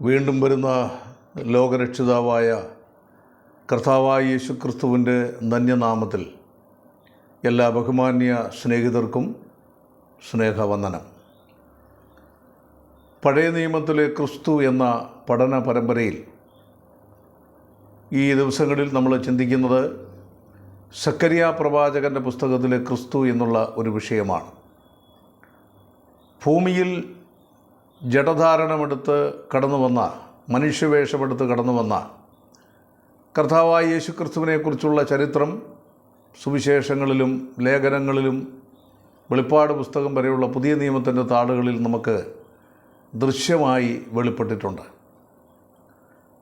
വീണ്ടും വരുന്ന ലോകരക്ഷിതാവായ കർത്താവായ യേശുക്രിസ്തുവിൻ്റെ ധന്യനാമത്തിൽ എല്ലാ ബഹുമാന്യ സ്നേഹിതർക്കും സ്നേഹവന്ദനം. പഴയ നിയമത്തിലെ ക്രിസ്തു എന്ന പഠന പരമ്പരയിൽ ഈ ദിവസങ്ങളിൽ നമ്മൾ ചിന്തിക്കുന്നത് സക്കറിയ പ്രവാചകൻ്റെ പുസ്തകത്തിലെ ക്രിസ്തു എന്നുള്ള ഒരു വിഷയമാണ്. ഭൂമിയിൽ ജഡധാരണമെടുത്ത് കടന്നു വന്ന, മനുഷ്യവേഷമെടുത്ത് കടന്നു വന്ന കർത്താവായ യേശുക്രിസ്തുവിനെക്കുറിച്ചുള്ള ചരിത്രം സുവിശേഷങ്ങളിലും ലേഖനങ്ങളിലും വെളിപ്പാട് പുസ്തകം വരെയുള്ള പുതിയ നിയമത്തിൻ്റെ താളുകളിൽ നമുക്ക് ദൃശ്യമായി വെളിപ്പെട്ടിട്ടുണ്ട്.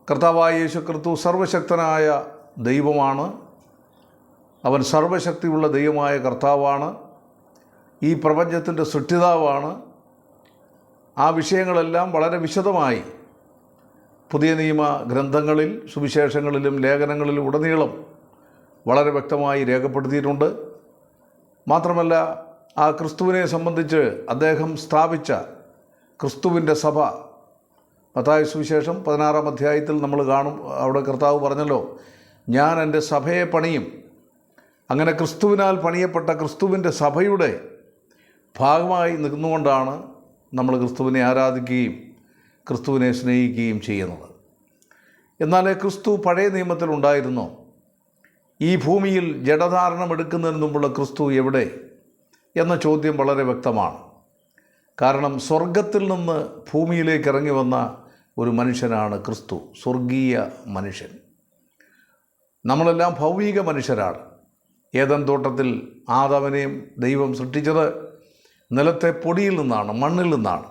കർത്താവായ യേശുക്രിസ്തു സർവശക്തനായ ദൈവമാണ്. അവൻ സർവശക്തിയുള്ള ദൈവമായ കർത്താവാണ്. ഈ പ്രപഞ്ചത്തിൻ്റെ സൃഷ്ടിതാവാണ്. ആ വിഷയങ്ങളെല്ലാം വളരെ വിശദമായി പുതിയ നിയമ ഗ്രന്ഥങ്ങളിൽ, സുവിശേഷങ്ങളിലും ലേഖനങ്ങളിലും ഉടനീളം വളരെ വ്യക്തമായി രേഖപ്പെടുത്തിയിട്ടുണ്ട്. മാത്രമല്ല, ആ ക്രിസ്തുവിനെ സംബന്ധിച്ച് അദ്ദേഹം സ്ഥാപിച്ച ക്രിസ്തുവിൻ്റെ സഭ, മത്തായി സുവിശേഷം 16-ാം അധ്യായത്തിൽ നമ്മൾ കാണും. അവിടെ കർത്താവ് പറഞ്ഞല്ലോ, ഞാൻ എൻ്റെ സഭയെ പണിയും. അങ്ങനെ ക്രിസ്തുവിനാൽ പണിയപ്പെട്ട ക്രിസ്തുവിൻ്റെ സഭയുടെ ഭാഗമായി നിന്നുകൊണ്ടാണ് നമ്മൾ ക്രിസ്തുവിനെ ആരാധിക്കുകയും ക്രിസ്തുവിനെ സ്നേഹിക്കുകയും ചെയ്യുന്നത്. എന്നാൽ ക്രിസ്തു പഴയ നിയമത്തിലുണ്ടായിരുന്നോ? ഈ ഭൂമിയിൽ ജഡധാരണം എടുക്കുന്നതിന് മുമ്പുള്ള ക്രിസ്തു എവിടെ എന്ന ചോദ്യം വളരെ വ്യക്തമാണ്. കാരണം സ്വർഗത്തിൽ നിന്ന് ഭൂമിയിലേക്ക് ഇറങ്ങി വന്ന ഒരു മനുഷ്യനാണ് ക്രിസ്തു, സ്വർഗീയ മനുഷ്യൻ. നമ്മളെല്ലാം ഭൗമിക മനുഷ്യരാണ്. ഏദൻ തോട്ടത്തിൽ ആദാമിനെയും ദൈവം സൃഷ്ടിച്ചത് നിലത്തെ പൊടിയിൽ നിന്നാണ്, മണ്ണിൽ നിന്നാണ്.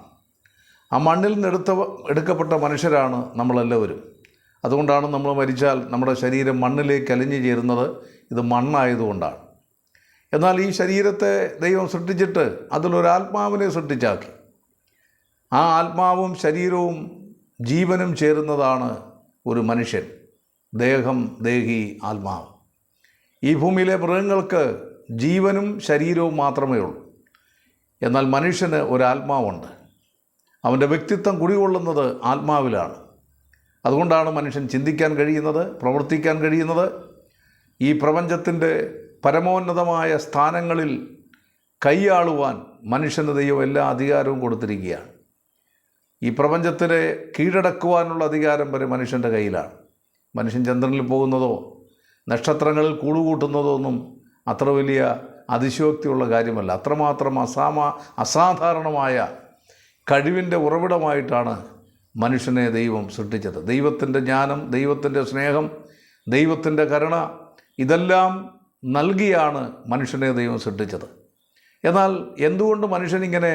ആ മണ്ണിൽ നിന്ന് എടുക്കപ്പെട്ട മനുഷ്യരാണ് നമ്മളെല്ലാവരും. അതുകൊണ്ടാണ് നമ്മൾ മരിച്ചാൽ നമ്മുടെ ശരീരം മണ്ണിലേക്ക് അലിഞ്ഞു ചേരുന്നത്. ഇത് മണ്ണായതുകൊണ്ടാണ്. എന്നാൽ ഈ ശരീരത്തെ ദൈവം സൃഷ്ടിച്ചിട്ട് അതിലൊരാത്മാവിനെ സൃഷ്ടിച്ചാക്കി. ആ ആത്മാവും ശരീരവും ജീവനും ചേരുന്നതാണ് ഒരു മനുഷ്യൻ. ദേഹം, ദേഹി, ആത്മാവ്. ഈ ഭൂമിയിലെ മൃഗങ്ങൾക്ക് ജീവനും ശരീരവും മാത്രമേ ഉള്ളൂ. എന്നാൽ മനുഷ്യന് ഒരാത്മാവുണ്ട്. അവൻ്റെ വ്യക്തിത്വം കുടികൊള്ളുന്നത് ആത്മാവിലാണ്. അതുകൊണ്ടാണ് മനുഷ്യൻ ചിന്തിക്കാൻ കഴിയുന്നത്, പ്രവർത്തിക്കാൻ കഴിയുന്നത്. ഈ പ്രപഞ്ചത്തിൻ്റെ പരമോന്നതമായ സ്ഥാനങ്ങളിൽ കൈയാളുവാൻ മനുഷ്യന് ദൈവം എല്ലാ അധികാരവും കൊടുത്തിരിക്കുകയാണ്. ഈ പ്രപഞ്ചത്തിനെ കീഴടക്കുവാനുള്ള അധികാരം വരെ മനുഷ്യൻ്റെ കയ്യിലാണ്. മനുഷ്യൻ ചന്ദ്രനിൽ പോകുന്നതോ നക്ഷത്രങ്ങളിൽ കൂടുകൂട്ടുന്നതോ ഒന്നും അത്ര വലിയ അതിശയോക്തിയുള്ള കാര്യമല്ല. അത്രമാത്രം അസാധാരണമായ കഴിവിൻ്റെ ഉറവിടമായിട്ടാണ് മനുഷ്യനെ ദൈവം സൃഷ്ടിച്ചത്. ദൈവത്തിൻ്റെ ജ്ഞാനം, ദൈവത്തിൻ്റെ സ്നേഹം, ദൈവത്തിൻ്റെ കരുണ ഇതെല്ലാം നൽകിയാണ് മനുഷ്യനെ ദൈവം സൃഷ്ടിച്ചത്. എന്നാൽ എന്തുകൊണ്ട് മനുഷ്യനിങ്ങനെ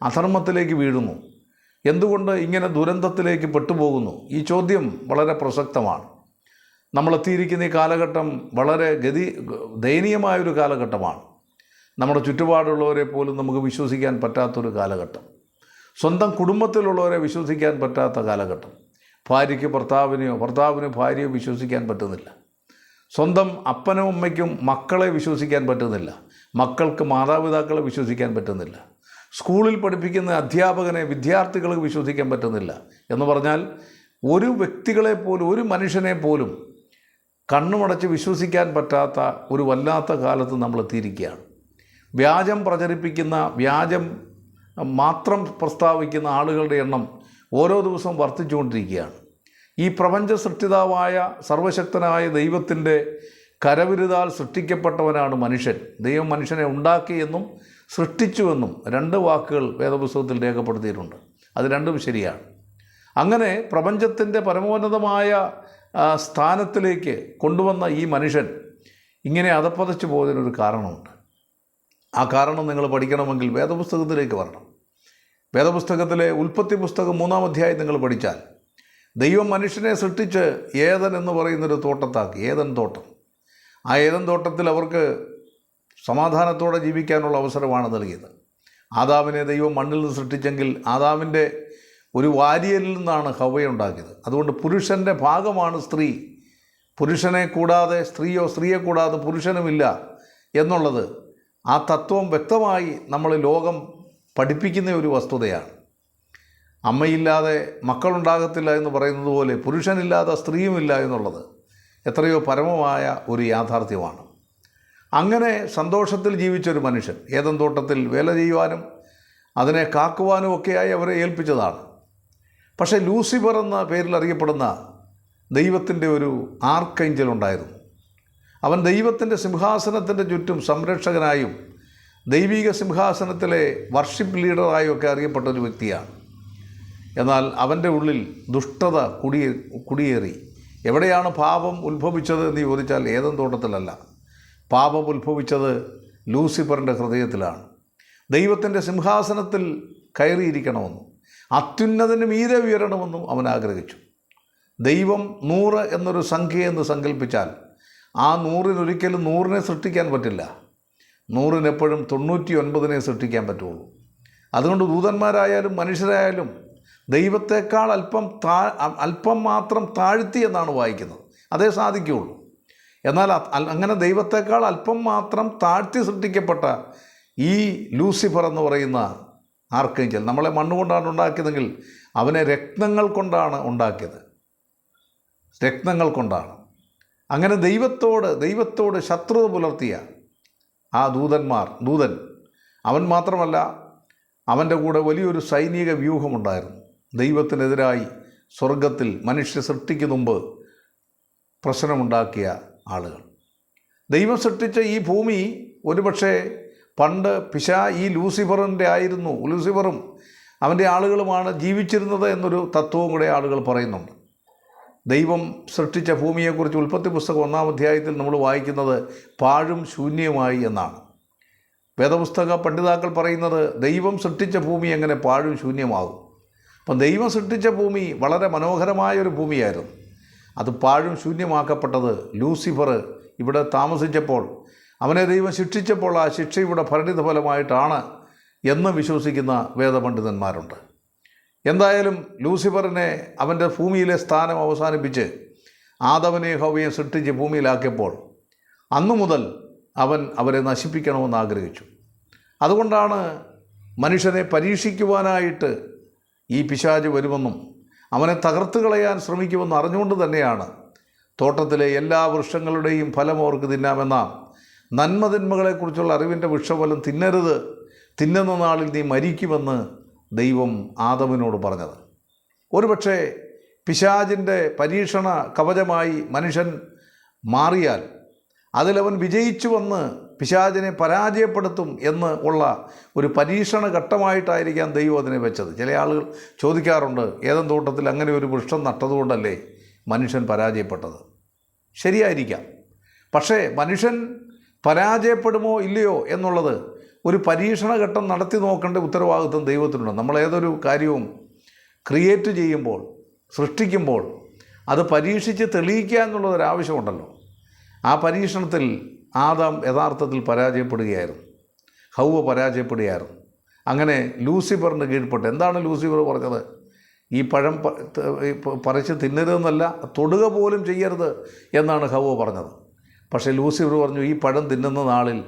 അധർമ്മത്തിലേക്ക് വീഴുന്നു? എന്തുകൊണ്ട് ഇങ്ങനെ ദുരന്തത്തിലേക്ക് പെട്ടുപോകുന്നു? ഈ ചോദ്യം വളരെ പ്രസക്തമാണ്. നമ്മളെത്തിയിരിക്കുന്ന ഈ കാലഘട്ടം വളരെ ദയനീയമായൊരു കാലഘട്ടമാണ്. നമ്മുടെ ചുറ്റുപാടുള്ളവരെ പോലും നമുക്ക് വിശ്വസിക്കാൻ പറ്റാത്തൊരു കാലഘട്ടം. സ്വന്തം കുടുംബത്തിലുള്ളവരെ വിശ്വസിക്കാൻ പറ്റാത്ത കാലഘട്ടം. ഭാര്യയ്ക്ക് ഭർത്താവിനെയോ ഭർത്താവിന് ഭാര്യയോ വിശ്വസിക്കാൻ പറ്റുന്നില്ല. സ്വന്തം അപ്പനും അമ്മയ്ക്കും മക്കളെ വിശ്വസിക്കാൻ പറ്റുന്നില്ല. മക്കൾക്ക് മാതാപിതാക്കളെ വിശ്വസിക്കാൻ പറ്റുന്നില്ല. സ്കൂളിൽ പഠിപ്പിക്കുന്ന അധ്യാപകനെ വിദ്യാർത്ഥികൾക്ക് വിശ്വസിക്കാൻ പറ്റുന്നില്ല. എന്ന് പറഞ്ഞാൽ ഒരു വ്യക്തികളെ പോലും, ഒരു മനുഷ്യനെ പോലും കണ്ണുമടച്ച് വിശ്വസിക്കാൻ പറ്റാത്ത ഒരു വല്ലാത്ത കാലത്ത് നമ്മൾ എത്തിയിരിക്കുകയാണ്. വ്യാജം പ്രചരിപ്പിക്കുന്ന, വ്യാജം മാത്രം പ്രസ്താവിക്കുന്ന ആളുകളുടെ എണ്ണം ഓരോ ദിവസവും വർദ്ധിച്ചുകൊണ്ടിരിക്കുകയാണ്. ഈ പ്രപഞ്ച സൃഷ്ടിതാവായ സർവശക്തനായ ദൈവത്തിൻ്റെ കരവിരുതാൽ സൃഷ്ടിക്കപ്പെട്ടവനാണ് മനുഷ്യൻ. ദൈവം മനുഷ്യനെ ഉണ്ടാക്കിയെന്നും സൃഷ്ടിച്ചുവെന്നും രണ്ട് വാക്കുകൾ വേദപുസ്തകത്തിൽ രേഖപ്പെടുത്തിയിട്ടുണ്ട്. അത് രണ്ടും ശരിയാണ്. അങ്ങനെ പ്രപഞ്ചത്തിൻ്റെ പരമോന്നതമായ സ്ഥാനത്തിലേക്ക് കൊണ്ടുവന്ന ഈ മനുഷ്യൻ ഇങ്ങനെ അധപ്പതിച്ചു പോയതിനൊരു കാരണമുണ്ട്. ആ കാരണം നിങ്ങൾ പഠിക്കണമെങ്കിൽ വേദപുസ്തകത്തിലേക്ക് വരണം. വേദപുസ്തകത്തിലെ ഉൽപ്പത്തി പുസ്തകം 3-ാം അധ്യായം നിങ്ങൾ പഠിച്ചാൽ ദൈവം മനുഷ്യനെ സൃഷ്ടിച്ച് ഏദൻ എന്ന് പറയുന്നൊരു തോട്ടത്താക്കി, ഏദൻ തോട്ടം. ആ ഏദൻ തോട്ടത്തിൽ അവർക്ക് സമാധാനത്തോടെ ജീവിക്കാനുള്ള അവസരമാണ് നൽകിയത്. ആദാമിനെ ദൈവം മണ്ണിൽ നിന്ന് സൃഷ്ടിച്ചെങ്കിൽ ആദാമിൻ്റെ ഒരു വാരിയലിൽ നിന്നാണ് ഹവ്വയെ ഉണ്ടാക്കിയത്. അതുകൊണ്ട് പുരുഷൻ്റെ ഭാഗമാണ് സ്ത്രീ. പുരുഷനെ കൂടാതെ സ്ത്രീയോ, സ്ത്രീയെ കൂടാതെ പുരുഷനുമില്ല എന്നുള്ളത് ആ തത്വം വ്യക്തമായി നമ്മൾ ലോകം പഠിപ്പിക്കുന്ന ഒരു വസ്തുതയാണ്. അമ്മയില്ലാതെ മക്കളുണ്ടാകത്തില്ല എന്ന് പറയുന്നത് പോലെ പുരുഷനില്ലാതെ സ്ത്രീയുമില്ല എന്നുള്ളത് എത്രയോ പരമമായ ഒരു യാഥാർത്ഥ്യമാണ്. അങ്ങനെ സന്തോഷത്തിൽ ജീവിച്ചൊരു മനുഷ്യൻ ഏദൻ തോട്ടത്തിൽ വേല ചെയ്യുവാനും അതിനെ കാക്കുവാനും ഒക്കെയായി അവരെ ഏൽപ്പിച്ചതാണ്. പക്ഷേ ലൂസിഫർ എന്ന പേരിൽ അറിയപ്പെടുന്ന ദൈവത്തിൻ്റെ ഒരു ആർക്കേഞ്ചൽ ഉണ്ടായിരുന്നു. അവൻ ദൈവത്തിൻ്റെ സിംഹാസനത്തിൻ്റെ ചുറ്റും സംരക്ഷകനായും ദൈവിക സിംഹാസനത്തിലെ വർഷിപ്പ് ലീഡറായും ഒക്കെ അറിയപ്പെട്ട ഒരു വ്യക്തിയാണ്. എന്നാൽ അവൻ്റെ ഉള്ളിൽ ദുഷ്ടത കുടിയേറി. എവിടെയാണ് പാപം ഉത്ഭവിച്ചത് എന്ന് ചോദിച്ചാൽ ഏദൻ തോട്ടത്തിലല്ല. പാപം ഉത്ഭവിച്ചത് ലൂസിഫറിൻ്റെ ഹൃദയത്തിലാണ്. ദൈവത്തിൻ്റെ സിംഹാസനത്തിൽ കയറിയിരിക്കണമെന്നും അത്യുന്നതിന് മീതെ ഉയരണമെന്നും അവൻ ആഗ്രഹിച്ചു. ദൈവം 100 എന്നൊരു സംഖ്യയെന്ന് സങ്കല്പിച്ചാൽ ആ 100-നൊരിക്കലും 100-നെ സൃഷ്ടിക്കാൻ പറ്റില്ല. 100-നെപ്പോഴും 99-നെ സൃഷ്ടിക്കാൻ പറ്റുള്ളൂ. അതുകൊണ്ട് ദൂതന്മാരായാലും മനുഷ്യരായാലും ദൈവത്തെക്കാൾ അല്പം മാത്രം താഴ്ത്തി എന്നാണ് വായിക്കുന്നത്. അതേ സാധിക്കുകയുള്ളൂ. എന്നാൽ അങ്ങനെ ദൈവത്തെക്കാൾ അല്പം മാത്രം താഴ്ത്തി സൃഷ്ടിക്കപ്പെട്ട ഈ ലൂസിഫർ എന്ന് പറയുന്ന ആർക്കേഞ്ചൽ നമ്മളെ മണ്ണുകൊണ്ടാണ് ഉണ്ടാക്കിയതെങ്കിൽ അവനെ രത്നങ്ങൾ കൊണ്ടാണ് ഉണ്ടാക്കിയത്. രത്നങ്ങൾ കൊണ്ടാണ്. അങ്ങനെ ദൈവത്തോട് ശത്രുത പുലർത്തിയ ആ ദൂതൻ അവൻ മാത്രമല്ല, അവൻ്റെ കൂടെ വലിയൊരു സൈനിക വ്യൂഹമുണ്ടായിരുന്നു. ദൈവത്തിനെതിരായി സ്വർഗത്തിൽ മനുഷ്യ സൃഷ്ടിക്ക് മുമ്പ് പ്രശ്നമുണ്ടാക്കിയ ആളുകൾ. ദൈവം സൃഷ്ടിച്ച ഈ ഭൂമി ഒരുപക്ഷെ പണ്ട് ഈ ലൂസിഫറിൻ്റെ ആയിരുന്നു. ലൂസിഫറും അവൻ്റെ ആളുകളുമാണ് ജീവിച്ചിരുന്നത് എന്നൊരു തത്വവും കൂടെ ആളുകൾ പറയുന്നുണ്ട്. ദൈവം സൃഷ്ടിച്ച ഭൂമിയെക്കുറിച്ച് ഉൽപ്പത്തി പുസ്തകം 1-ാം അധ്യായത്തിൽ നമ്മൾ വായിക്കുന്നത് പാഴും ശൂന്യമായി എന്നാണ്. വേദപുസ്തക പണ്ഡിതാക്കൾ പറയുന്നത് ദൈവം സൃഷ്ടിച്ച ഭൂമി എങ്ങനെ പാഴും ശൂന്യമാകും. അപ്പം ദൈവം സൃഷ്ടിച്ച ഭൂമി വളരെ മനോഹരമായൊരു ഭൂമിയായിരുന്നു. അത് പാഴും ശൂന്യമാക്കപ്പെട്ടത് ലൂസിഫർ ഇവിടെ താമസിച്ചപ്പോൾ, അവനെ ദൈവം ശിക്ഷിച്ചപ്പോൾ ആ ശിക്ഷയുടെ പരിണിത ഫലമായിട്ടാണ് എന്ന് വിശ്വസിക്കുന്ന വേദപണ്ഡിതന്മാരുണ്ട്. എന്തായാലും ലൂസിഫറിനെ അവൻ്റെ ഭൂമിയിലെ സ്ഥാനം അവസാനിപ്പിച്ച് ആദവനെ ഹവ്വയെ സൃഷ്ടിച്ച് ഭൂമിയിലാക്കിയപ്പോൾ അന്നു മുതൽ അവൻ അവരെ നശിപ്പിക്കണമെന്ന് ആഗ്രഹിച്ചു. അതുകൊണ്ടാണ് മനുഷ്യനെ പരീക്ഷിക്കുവാനായിട്ട് ഈ പിശാച് വരുമെന്നും അവനെ തകർത്ത് കളയാൻ ശ്രമിക്കുമെന്ന് അറിഞ്ഞുകൊണ്ട് തന്നെയാണ് തോട്ടത്തിലെ എല്ലാ വൃക്ഷങ്ങളുടെയും ഫലം അവർക്ക് തിന്നാമെന്ന നന്മതിന്മകളെക്കുറിച്ചുള്ള അറിവിൻ്റെ വൃക്ഷഫലം തിന്നരുത്, തിന്നുന്ന നാളിൽ നീ മരിക്കുമെന്ന് ദൈവം ആദമിനോട് പറഞ്ഞത്. ഒരുപക്ഷെ പിശാചിൻ്റെ പരീക്ഷണ കവചമായി മനുഷ്യൻ മാറിയാൽ അതിലവൻ വിജയിച്ചു വന്ന് പിശാചിനെ പരാജയപ്പെടുത്തും എന്ന് ഉള്ള ഒരു പരീക്ഷണ ഘട്ടമായിട്ടായിരിക്കാം ദൈവം അതിനെ വെച്ചത്. ചില ആളുകൾ ചോദിക്കാറുണ്ട്, ഏദൻ തോട്ടത്തിൽ അങ്ങനെ ഒരു വൃക്ഷം നട്ടതുകൊണ്ടല്ലേ മനുഷ്യൻ പരാജയപ്പെട്ടത്? ശരിയായിരിക്കാം. പക്ഷേ മനുഷ്യൻ പരാജയപ്പെടുമോ ഇല്ലയോ എന്നുള്ളത് ഒരു പരീക്ഷണ ഘട്ടം നടത്തി നോക്കേണ്ട ഉത്തരവാദിത്വം ദൈവത്തിനുണ്ട്. നമ്മൾ ഏതൊരു കാര്യവും ക്രിയേറ്റ് ചെയ്യുമ്പോൾ, സൃഷ്ടിക്കുമ്പോൾ അത് പരീക്ഷിച്ച് തെളിയിക്കുക എന്നുള്ളതൊരാവശ്യമുണ്ടല്ലോ. ആ പരീക്ഷണത്തിൽ ആദാം യഥാർത്ഥത്തിൽ പരാജയപ്പെടുകയായിരുന്നു, ഹൗവ പരാജയപ്പെടുകയായിരുന്നു. അങ്ങനെ ലൂസിഫറിന് കീഴ്പ്പെട്ട്. എന്താണ് ലൂസിഫർ പറഞ്ഞത്? ഈ പഴം പറിച്ച് തിന്നരുതെന്നല്ല, തൊടുക പോലും ചെയ്യരുത് എന്നാണ് ഹൗവ പറഞ്ഞത്. പക്ഷേ ലൂസിഫർ പറഞ്ഞു, ഈ പഴം തിന്നുന്ന നാളിൽ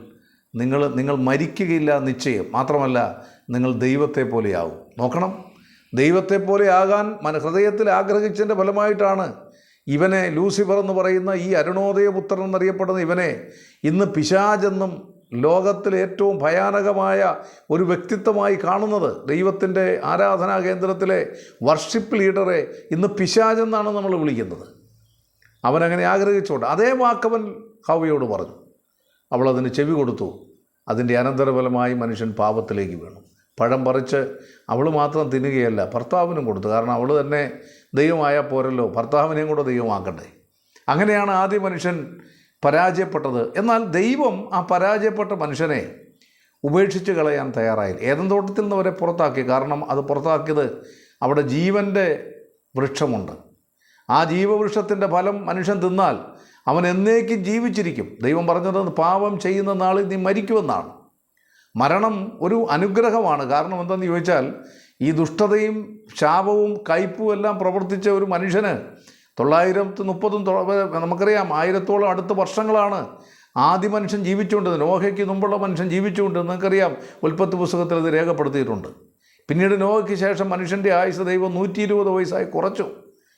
നിങ്ങൾ മരിക്കുകയില്ല നിശ്ചയം. മാത്രമല്ല നിങ്ങൾ ദൈവത്തെ പോലെയാവും. നോക്കണം, ദൈവത്തെ പോലെ ആകാൻ ഹൃദയത്തിൽ ആഗ്രഹിച്ചതിൻ്റെ ഫലമായിട്ടാണ് ഇവനെ ലൂസിഫർ എന്ന് പറയുന്ന ഈ അരുണോദയപുത്രൻ എന്നറിയപ്പെടുന്ന ഇവനെ ഇന്ന് പിശാചെന്നും ലോകത്തിലെ ഏറ്റവും ഭയാനകമായ ഒരു വ്യക്തിത്വമായി കാണുന്നത്. ദൈവത്തിൻ്റെ ആരാധനാ കേന്ദ്രത്തിലെ വർഷിപ്പ് ലീഡറെ ഇന്ന് പിശാചെന്നാണ് നമ്മൾ വിളിക്കുന്നത്. അവനങ്ങനെ ആഗ്രഹിച്ചുകൊണ്ട് അതേ വാക്കവൻ ഹവ്വയോട് പറഞ്ഞു. അവളതിന് ചെവി കൊടുത്തു. അതിൻ്റെ അനന്തരഫലമായി മനുഷ്യൻ പാപത്തിലേക്ക് വീണു. പഴം പറിച്ച് അവൾ മാത്രം തിന്നുകയല്ല, ഭർത്താവിനും കൊടുത്തു. കാരണം അവൾ തന്നെ ദൈവമായാൽ പോരല്ലോ, ഭർത്താവിനെയും കൂടെ ദൈവമാക്കട്ടെ. അങ്ങനെയാണ് ആദ്യ മനുഷ്യൻ പരാജയപ്പെട്ടത്. എന്നാൽ ദൈവം ആ പരാജയപ്പെട്ട മനുഷ്യനെ ഉപേക്ഷിച്ച് കളയാൻ തയ്യാറായില്ല. ഏദൻ തോട്ടത്തിൽ നിന്ന് അവരെ പുറത്താക്കി. കാരണം അത് പുറത്താക്കിയത് അവിടെ ജീവൻ്റെ വൃക്ഷമുണ്ട്. ആ ജീവവൃക്ഷത്തിൻ്റെ ഫലം മനുഷ്യൻ തിന്നാൽ അവൻ എന്നേക്കും ജീവിച്ചിരിക്കും. ദൈവം പറഞ്ഞത് പാപം ചെയ്യുന്ന നാളിൽ നീ മരിക്കുമെന്നാണ്. മരണം ഒരു അനുഗ്രഹമാണ്. കാരണം എന്തെന്ന് ചോദിച്ചാൽ ഈ ദുഷ്ടതയും ശാപവും കയ്പും എല്ലാം പ്രവർത്തിച്ച ഒരു മനുഷ്യന് 930 നമുക്കറിയാം 1000-ഓളം അടുത്ത വർഷങ്ങളാണ് ആദ്യ മനുഷ്യൻ ജീവിച്ചുകൊണ്ടിരുന്നത്. നോഹയ്ക്ക് മുമ്പുള്ള മനുഷ്യൻ ജീവിച്ചുകൊണ്ട് നിങ്ങൾക്കറിയാം, ഉൽപ്പത്തി പുസ്തകത്തിൽ ഇത് രേഖപ്പെടുത്തിയിട്ടുണ്ട്. പിന്നീട് നോഹയ്ക്ക് ശേഷം മനുഷ്യൻ്റെ ആയുസ് ദൈവം 120 വയസ്സായി കുറച്ചു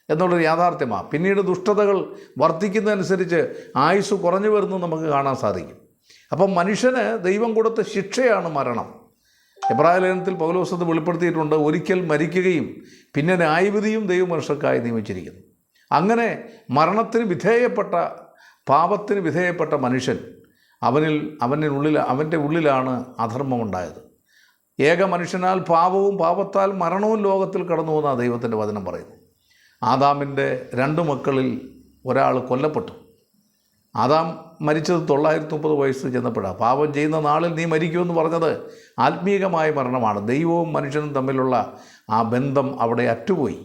എന്നുള്ളൊരു യാഥാർത്ഥ്യമാണ്. പിന്നീട് ദുഷ്ടതകൾ വർദ്ധിക്കുന്നതനുസരിച്ച് ആയുസ് കുറഞ്ഞു വരുന്നു നമുക്ക് കാണാൻ സാധിക്കും. അപ്പം മനുഷ്യന് ദൈവം കൊടുത്ത ശിക്ഷയാണ് മരണം. എബ്രായ ലേഖനത്തിൽ പൗലോസ് അത് വെളിപ്പെടുത്തിയിട്ടുണ്ട്. ഒരിക്കൽ മരിക്കുകയും പിന്നെ ന്യായവിധിയും ദൈവം മനുഷ്യർക്കായി നിയമിച്ചിരിക്കുന്നു. അങ്ങനെ മരണത്തിന് വിധേയപ്പെട്ട, പാപത്തിന് വിധേയപ്പെട്ട മനുഷ്യൻ അവൻ്റെ ഉള്ളിലാണ് അധർമ്മമുണ്ടായത്. ഏക മനുഷ്യനാൽ പാപവും പാപത്താൽ മരണവും ലോകത്തിൽ കടന്നു പോകുന്ന ദൈവത്തിൻ്റെ വചനം പറയുന്നു. ആദാമിൻ്റെ 2 മക്കളിൽ ഒരാൾ കൊല്ലപ്പെട്ടു. ആദാം മരിച്ചത് 930 വയസ്സ് ചെന്നപ്പോഴാണ്. പാപം ചെയ്യുന്ന നാളിൽ നീ മരിക്കുമെന്ന് പറഞ്ഞത് ആത്മീയമായ മരണമാണ്. ദൈവവും മനുഷ്യനും തമ്മിലുള്ള ആ ബന്ധം അവിടെ അറ്റുപോയി.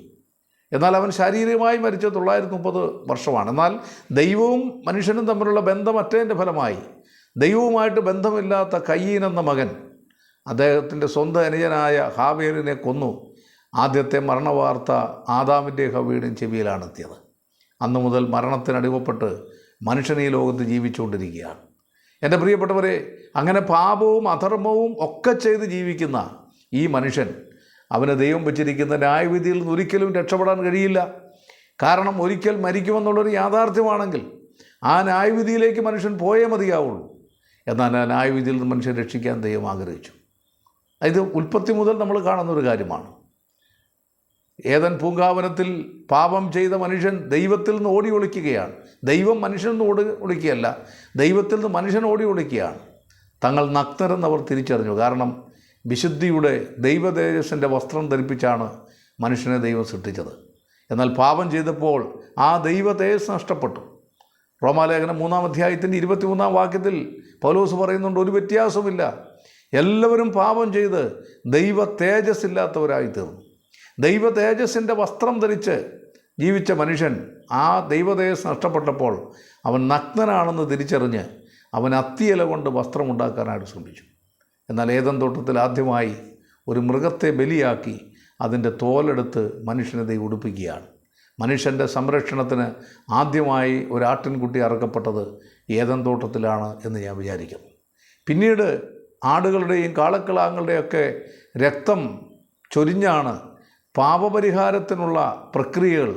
എന്നാൽ അവൻ ശാരീരികമായി മരിച്ചത് 930 വർഷമാണ്. എന്നാൽ ദൈവവും മനുഷ്യനും തമ്മിലുള്ള ബന്ധം അറ്റതിൻ്റെ ഫലമായി ദൈവവുമായിട്ട് ബന്ധമില്ലാത്ത കയീൻ എന്ന മകൻ അദ്ദേഹത്തിൻ്റെ സ്വന്തം അനുജനായ ഹാബേലിനെ കൊന്നു. ആദ്യത്തെ മരണവാർത്ത ആദാമിൻ്റെയും ഹവ്വയുടെയും ചെവിയിലാണ് എത്തിയത്. അന്നു മുതൽ മരണത്തിനടിമപ്പെട്ട് മനുഷ്യൻ ഈ ലോകത്ത് ജീവിച്ചുകൊണ്ടിരിക്കുകയാണ്. എൻ്റെ പ്രിയപ്പെട്ടവരെ, അങ്ങനെ പാപവും അധർമ്മവും ഒക്കെ ചെയ്ത് ജീവിക്കുന്ന ഈ മനുഷ്യൻ അവന് ദൈവം വെച്ചിരിക്കുന്ന ന്യായവിധിയിൽ നിന്ന് ഒരിക്കലും രക്ഷപ്പെടാൻ കഴിയില്ല. കാരണം ഒരിക്കൽ മരിക്കുമെന്നുള്ളൊരു യാഥാർത്ഥ്യമാണെങ്കിൽ ആ ന്യായവിധിയിലേക്ക് മനുഷ്യൻ പോയേ മതിയാവുള്ളൂ. എന്നാൽ ആ ന്യായവിധിയിൽ നിന്ന് മനുഷ്യൻ രക്ഷിക്കാൻ ദൈവം ആഗ്രഹിച്ചു. ഇത് ഉൽപ്പത്തി മുതൽ നമ്മൾ കാണുന്നൊരു കാര്യമാണ്. ഏദൻ പൂങ്കാവനത്തിൽ പാപം ചെയ്ത മനുഷ്യൻ ദൈവത്തിൽ നിന്ന് ഓടി ഒളിക്കുകയാണ്. ദൈവം മനുഷ്യനിൽ നിന്ന് ഓടി ഒളിക്കുകയല്ല, ദൈവത്തിൽ നിന്ന് മനുഷ്യൻ ഓടി ഒളിക്കുകയാണ്. തങ്ങൾ നഗ്നരെന്നവർ തിരിച്ചറിഞ്ഞു. കാരണം വിശുദ്ധിയുടെ ദൈവതേജസ്സിൻ്റെ വസ്ത്രം ധരിപ്പിച്ചാണ് മനുഷ്യനെ ദൈവം സൃഷ്ടിച്ചത്. എന്നാൽ പാപം ചെയ്തപ്പോൾ ആ ദൈവതേജസ് നഷ്ടപ്പെട്ടു. റോമാലേഖനം 3-ാം അധ്യായത്തിൻ്റെ 23-ാം വാക്യത്തിൽ പൗലോസ് പറയുന്നുണ്ട്, ഒരു വ്യത്യാസവുമില്ല, എല്ലാവരും പാപം ചെയ്ത് ദൈവ തേജസ് ഇല്ലാത്തവരായി തീർന്നു. ദൈവ തേജസ്സിൻ്റെ വസ്ത്രം ധരിച്ച് ജീവിച്ച മനുഷ്യൻ ആ ദൈവ തേജസ് നഷ്ടപ്പെട്ടപ്പോൾ അവൻ നഗ്നനാണെന്ന് തിരിച്ചറിഞ്ഞ് അവൻ അത്തിയില കൊണ്ട് വസ്ത്രമുണ്ടാക്കാനായിട്ട് ശ്രമിച്ചു. എന്നാൽ ഏദൻ തോട്ടത്തിൽ ആദ്യമായി ഒരു മൃഗത്തെ ബലിയാക്കി അതിൻ്റെ തോലെടുത്ത് മനുഷ്യനെ ദൈവം ഉടുപ്പിക്കുകയാണ്. മനുഷ്യൻ്റെ സംരക്ഷണത്തിന് ആദ്യമായി ഒരു ആട്ടിൻകുട്ടി അറുക്കപ്പെട്ടത് ഏദൻ തോട്ടത്തിലാണ് എന്ന് ഞാൻ വിചാരിക്കുന്നു. പിന്നീട് ആടുകളുടെയും കാളക്കിടാങ്ങളുടെയൊക്കെ രക്തം ചൊരിഞ്ഞാണ് പാപപരിഹാരത്തിനുള്ള പ്രക്രിയകൾ